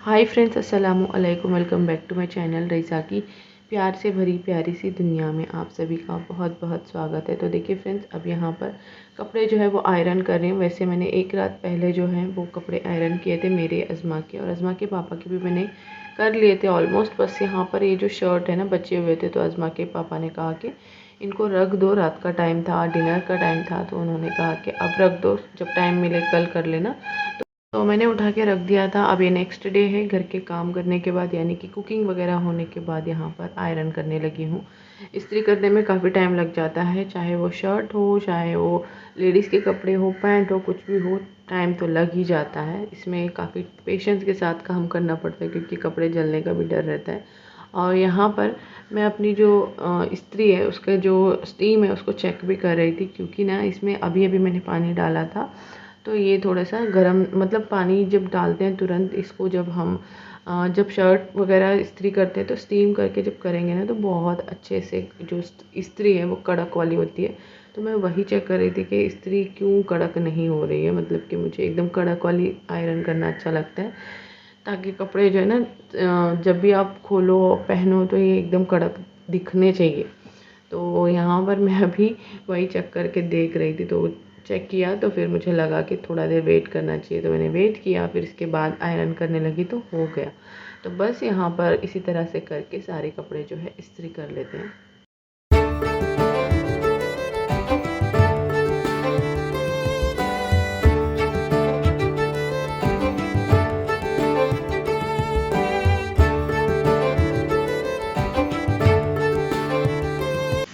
हाय friends, अस्सलामु अलैकुम। Welcome back to my channel Raisa की प्यार से भरी प्यारी सी दुनिया में आप सभी का बहुत बहुत स्वागत है। तो देखिए फ्रेंड्स, अब यहाँ पर कपड़े जो है वो आयरन कर रही हूँ। वैसे मैंने एक रात पहले जो है वो कपड़े आयरन किए थे, मेरे अज़मा के और अज़मा के पापा के भी मैंने कर लिए थे ऑलमोस्ट। बस यहाँ पर ये जो शर्ट है ना बचे हुए थे, तो अज़मा के पापा ने कहा कि इनको रख दो, रात का टाइम था, डिनर का टाइम था, तो उन्होंने कहा कि अब रख दो, जब टाइम मिले कल कर लेना। तो मैंने उठा के रख दिया था। अब ये नेक्स्ट डे है, घर के काम करने के बाद यानी कि कुकिंग वगैरह होने के बाद यहाँ पर आयरन करने लगी हूँ। इस्त्री करने में काफ़ी टाइम लग जाता है, चाहे वो शर्ट हो, चाहे वो लेडीज़ के कपड़े हो, पैंट हो, कुछ भी हो, टाइम तो लग ही जाता है। इसमें काफ़ी पेशेंस के साथ काम करना पड़ता है क्योंकि कपड़े जलने का भी डर रहता है। और यहाँ पर मैं अपनी जो इस्त्री है उसका जो स्टीम है उसको चेक भी कर रही थी, क्योंकि ना इसमें अभी अभी मैंने पानी डाला था, तो ये थोड़ा सा गर्म, मतलब पानी जब डालते हैं तुरंत इसको, जब हम जब शर्ट वगैरह इस्त्री करते हैं तो स्टीम करके जब करेंगे ना तो बहुत अच्छे से जो इस्त्री है वो कड़क वाली होती है। तो मैं वही चेक कर रही थी कि इस्त्री क्यों कड़क नहीं हो रही है, मतलब कि मुझे एकदम कड़क वाली आयरन करना अच्छा लगता है, ताकि कपड़े जो है ना जब भी आप खोलो पहनो तो ये एकदम कड़क दिखने चाहिए। तो यहाँ पर मैं अभी वही चेक करके देख रही थी, तो चेक किया तो फिर मुझे लगा कि थोड़ा देर वेट करना चाहिए, तो मैंने वेट किया, फिर इसके बाद आयरन करने लगी तो हो गया। तो बस यहाँ पर इसी तरह से करके सारे कपड़े जो है इस्त्री कर लेते हैं।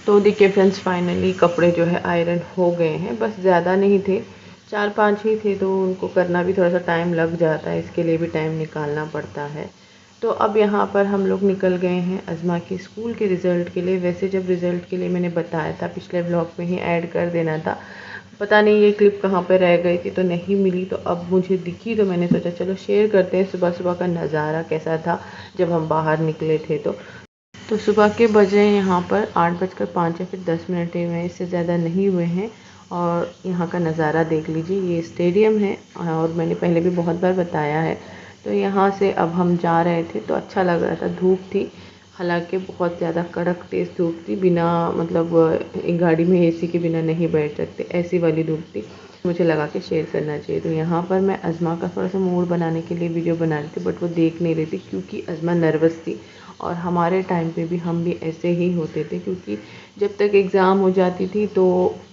तो देखिए फ्रेंड्स, फाइनली कपड़े जो है आयरन हो गए हैं। बस ज़्यादा नहीं थे, 4-5 ही थे, तो उनको करना भी थोड़ा सा टाइम लग जाता है, इसके लिए भी टाइम निकालना पड़ता है। तो अब यहाँ पर हम लोग निकल गए हैं अज़मा के स्कूल के रिज़ल्ट के लिए। वैसे जब रिज़ल्ट के लिए मैंने बताया था, पिछले ब्लॉग में ही ऐड कर देना था, पता नहीं ये क्लिप कहाँ पर रह गई थी तो नहीं मिली, तो अब मुझे दिखी, तो मैंने सोचा चलो शेयर करते हैं सुबह सुबह का नज़ारा कैसा था जब हम बाहर निकले थे। तो सुबह के बजे यहाँ पर 8:05 या फिर 10 मिनट हुए हैं, इससे ज़्यादा नहीं हुए हैं। और यहाँ का नज़ारा देख लीजिए, ये स्टेडियम है और मैंने पहले भी बहुत बार बताया है। तो यहाँ से अब हम जा रहे थे तो अच्छा लग रहा था। धूप थी, हालांकि बहुत ज़्यादा कड़क तेज़ धूप थी, बिना मतलब एक गाड़ी में एसी के बिना नहीं बैठ सकते, ऐसी वाली धूप थी। मुझे लगा कि शेयर करना चाहिए। तो यहाँ पर मैं अज़मा का थोड़ा सा मूड बनाने के लिए वीडियो बना रही थी, बट वो देख नहीं रही थी क्योंकि अज़मा नर्वस थी। और हमारे टाइम पे भी हम भी ऐसे ही होते थे, क्योंकि जब तक एग्ज़ाम हो जाती थी तो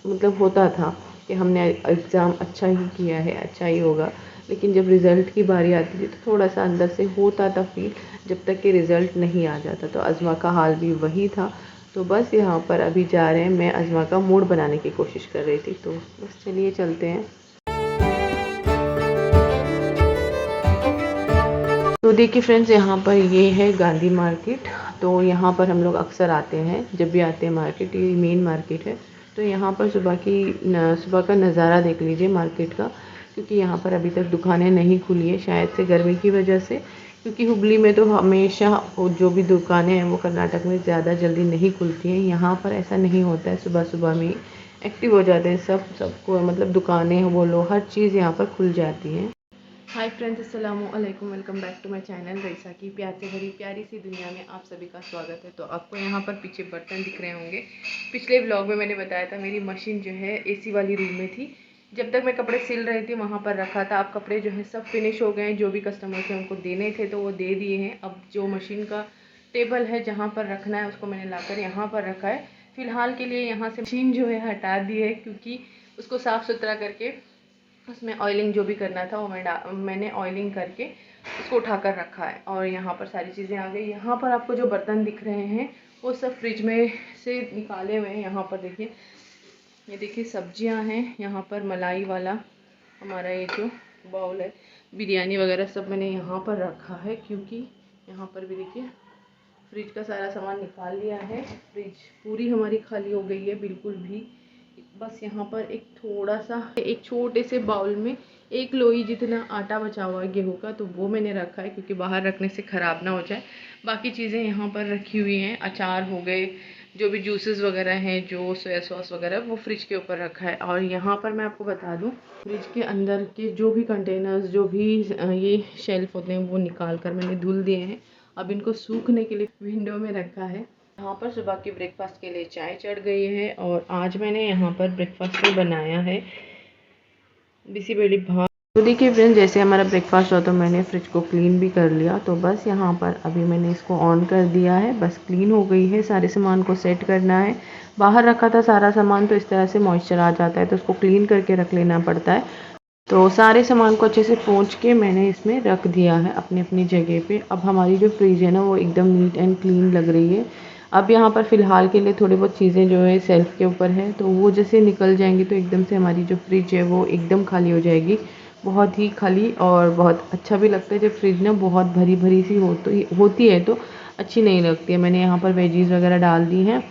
मतलब होता था कि हमने एग्ज़ाम अच्छा ही किया है, अच्छा ही होगा। लेकिन जब रिज़ल्ट की बारी आती थी तो थोड़ा सा अंदर से होता था फील, जब तक कि रिज़ल्ट नहीं आ जाता। तो अज़मा का हाल भी वही था। तो बस यहाँ पर अभी जा रहे हैं, मैं अज़मा का मूड बनाने की कोशिश कर रही थी, तो बस चलिए चलते हैं। तो देखिए फ्रेंड्स, यहाँ पर ये है गांधी मार्केट। तो यहाँ पर हम लोग अक्सर आते हैं, जब भी आते हैं मार्केट, ये मेन मार्केट है। तो यहाँ पर सुबह का नज़ारा देख लीजिए मार्केट का, क्योंकि यहाँ पर अभी तक दुकानें नहीं खुली है, शायद से गर्मी की वजह से। क्योंकि हुबली में तो हमेशा जो भी दुकानें हैं वो कर्नाटक में ज़्यादा जल्दी नहीं खुलती हैं, यहाँ पर ऐसा नहीं होता है। सुबह सुबह में एक्टिव हो जाते हैं सबको, मतलब दुकानें बोलो, हर चीज़ यहाँ पर खुल जाती है। हाय फ्रेंड्स, अस्सलामु अलैकुम। Welcome back to my channel Raisa की प्यार से भरी प्यारी सी दुनिया में आप सभी का स्वागत है। तो आपको यहाँ पर पीछे बर्तन दिख रहे होंगे। पिछले व्लॉग में मैंने बताया था मेरी मशीन जो है एसी वाली रूम में थी। जब तक मैं कपड़े सिल रही थी वहाँ पर रखा था। अब कपड़े जो है सब फिनिश हो गए हैं, जो भी कस्टमर थे उनको देने थे तो वो दे दिए हैं। अब जो मशीन का टेबल है जहाँ पर रखना है उसको मैंने लाकर यहाँ पर रखा है। फ़िलहाल के लिए यहाँ से मशीन जो है हटा दी है, क्योंकि उसको साफ़ सुथरा करके उसमें ऑयलिंग जो भी करना था वो मैंने ऑयलिंग करके उसको उठाकर रखा है। और यहाँ पर सारी चीज़ें आ गई। यहाँ पर आपको जो बर्तन दिख रहे हैं वो सब फ्रिज में से निकाले हुए हैं। यहाँ पर देखिए, ये देखिए सब्जियां हैं। यहाँ पर मलाई वाला हमारा ये जो बाउल है, बिरयानी वगैरह सब मैंने यहाँ पर रखा है, क्योंकि यहाँ पर भी देखिए फ्रिज का सारा सामान निकाल लिया है। फ्रिज पूरी हमारी खाली हो गई है बिल्कुल भी। बस यहाँ पर एक थोड़ा सा, एक छोटे से बाउल में 1 लोई जितना आटा बचा हुआ है गेहूँ का, तो वो मैंने रखा है क्योंकि बाहर रखने से ख़राब ना हो जाए। बाकी चीज़ें यहाँ पर रखी हुई हैं, अचार हो गए, जो भी जूसेस वगैरह हैं, जो सोया सॉस वगैरह, वो फ्रिज के ऊपर रखा है। और यहाँ पर मैं आपको बता दूँ, फ्रिज के अंदर के जो भी कंटेनर्स, जो भी ये शेल्फ होते हैं, वो निकाल कर मैंने धुल दिए हैं। अब इनको सूखने के लिए विंडो में रखा है। यहाँ पर सुबह के ब्रेकफास्ट के लिए चाय चढ़ गई है और आज मैंने यहाँ पर ब्रेकफास्ट में बनाया है बिसी बेली भात। तो देखिए फ्रेंड्स, जैसे हमारा ब्रेकफास्ट हो तो मैंने फ्रिज को क्लीन भी कर लिया। तो बस यहाँ पर अभी मैंने इसको ऑन कर दिया है, बस क्लीन हो गई है। सारे सामान को सेट करना है। बाहर रखा था सारा सामान, तो इस तरह से मॉइस्चर आ जाता है, तो उसको क्लीन करके रख लेना पड़ता है। तो सारे सामान को अच्छे से पोंछ के मैंने इसमें रख दिया है अपनी अपनी जगह पे। अब हमारी जो फ्रिज है ना, वो एकदम नीट एंड क्लीन लग रही है। अब यहाँ पर फ़िलहाल के लिए थोड़ी बहुत चीज़ें जो है सेल्फ़ के ऊपर है, तो वो जैसे निकल जाएंगी तो एकदम से हमारी जो फ्रिज है वो एकदम खाली हो जाएगी, बहुत ही खाली। और बहुत अच्छा भी लगता है जब फ्रिज ना बहुत भरी भरी सी होती है तो अच्छी नहीं लगती है। मैंने यहाँ पर वेजीज़ वगैरह डाल दी हैं।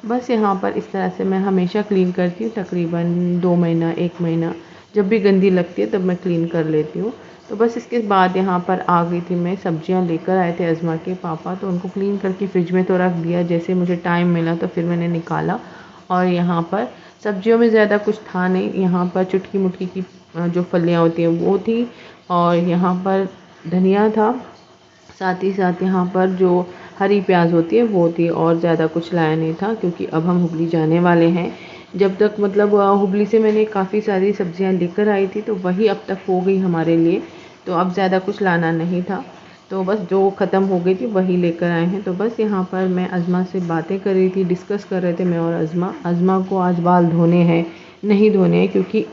बस यहाँ पर इस तरह से मैं हमेशा क्लीन करती हूँ, तकरीबन 2 महीना 1 महीना, जब भी गंदी लगती है तब मैं क्लीन कर लेती हूँ। तो बस इसके बाद यहाँ पर आ गई थी मैं, सब्जियाँ लेकर आए थे अज़मा के पापा, तो उनको क्लीन करके फ्रिज में तो रख दिया। जैसे मुझे टाइम मिला तो फिर मैंने निकाला। और यहाँ पर सब्जियों में ज़्यादा कुछ था नहीं, यहाँ पर चुटकी मुटकी की जो फलियाँ होती हैं वो थी, और यहाँ पर धनिया था, साथ ही साथ यहाँ पर जो हरी प्याज होती है वो थी, और ज़्यादा कुछ लाया नहीं था क्योंकि अब हम हुबली जाने वाले हैं। जब तक मतलब हुबली से मैंने काफ़ी सारी सब्जियाँ लेकर आई थी, तो वही अब तक हो गई हमारे लिए, तो अब ज़्यादा कुछ लाना नहीं था। तो बस जो ख़त्म हो गई थी वही लेकर आए हैं। तो बस यहाँ पर मैं अज़मा से बातें कर रही थी, डिस्कस कर रहे थे मैं और अज़मा। अज़मा को आज बाल धोने हैं, नहीं धोने हैं, क्योंकि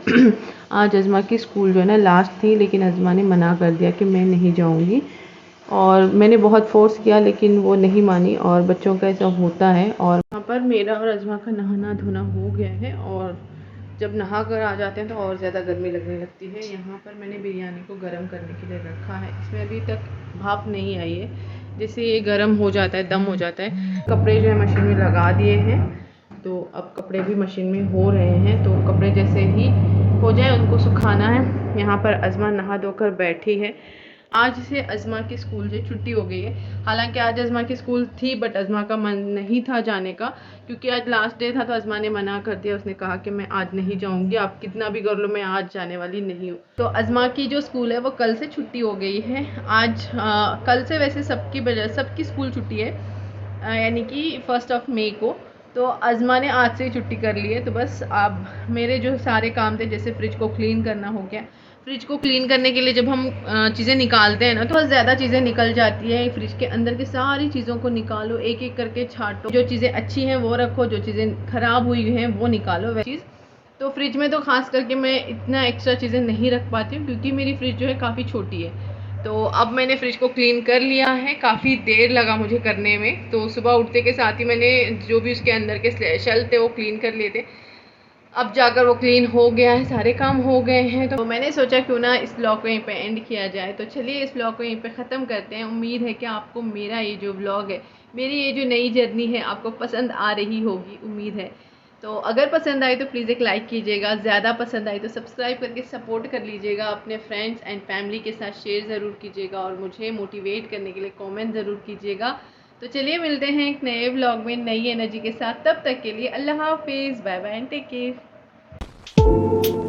आज अज़मा की स्कूल जो है ना लास्ट थी, लेकिन अज़मा ने मना कर दिया कि मैं नहीं जाऊँगी। और मैंने बहुत फ़ोर्स किया लेकिन वो नहीं मानी, और बच्चों का ऐसा होता है। और यहाँ पर मेरा और अज़मा का नहाना धोना हो गया है, और जब नहा कर आ जाते हैं तो और ज़्यादा गर्मी लगने लगती है। यहाँ पर मैंने बिरयानी को गर्म करने के लिए रखा है, इसमें अभी तक भाप नहीं आई है। जैसे ये गर्म हो जाता है, दम हो जाता है, कपड़े जो है मशीन में लगा दिए हैं, तो अब कपड़े भी मशीन में हो रहे हैं। तो कपड़े जैसे ही हो जाए उनको सुखाना है। यहाँ पर अज़मा नहा धोकर बैठी है। आज से अज़मा की स्कूल से छुट्टी हो गई है। हालांकि आज अज़मा की स्कूल थी, बट अज़मा का मन नहीं था जाने का, क्योंकि आज लास्ट डे था। तो अज़मा ने मना कर दिया, उसने कहा कि मैं आज नहीं जाऊंगी, आप कितना भी कर लो, मैं आज जाने वाली नहीं हूँ। तो अज़मा की जो स्कूल है वो कल से छुट्टी हो गई है। आज कल से वैसे सबकी स्कूल छुट्टी है, यानी कि 1 मई को। तो अज़मा ने आज से ही छुट्टी कर ली है। तो बस अब मेरे जो सारे काम थे, जैसे फ्रिज को क्लीन करना हो गया। फ्रिज को क्लीन करने के लिए जब हम चीज़ें निकालते हैं ना, तो बहुत ज़्यादा चीज़ें निकल जाती है। फ्रिज के अंदर की सारी चीज़ों को निकालो, एक एक करके छांटो, जो चीज़ें अच्छी हैं वो रखो, जो चीज़ें ख़राब हुई हैं वो निकालो, वह चीज़। तो फ्रिज में तो ख़ास करके मैं इतना एक्स्ट्रा चीज़ें नहीं रख पाती हूँ, क्योंकि मेरी फ्रिज जो है काफ़ी छोटी है। तो अब मैंने फ्रिज को क्लीन कर लिया है, काफ़ी देर लगा मुझे करने में। तो सुबह उठते के साथ ही मैंने जो भी उसके अंदर के शेल्फ थे वो क्लीन कर लिए थे। अब जाकर वो क्लीन हो गया है, सारे काम हो गए हैं। तो मैंने सोचा क्यों ना इस ब्लॉग को यहीं पे एंड किया जाए। तो चलिए इस ब्लॉग को यहीं पे ख़त्म करते हैं। उम्मीद है कि आपको मेरा ये जो ब्लॉग है, मेरी ये जो नई जर्नी है, आपको पसंद आ रही होगी, उम्मीद है। तो अगर पसंद आई तो प्लीज़ एक लाइक कीजिएगा, ज़्यादा पसंद आई तो सब्सक्राइब करके सपोर्ट कर लीजिएगा। अपने फ्रेंड्स एंड फैमिली के साथ शेयर ज़रूर कीजिएगा, और मुझे मोटिवेट करने के लिए कमेंट ज़रूर कीजिएगा। तो चलिए मिलते हैं एक नए ब्लॉग में नई एनर्जी के साथ। तब तक के लिए अल्लाह हाफिज़, bye bye and take care.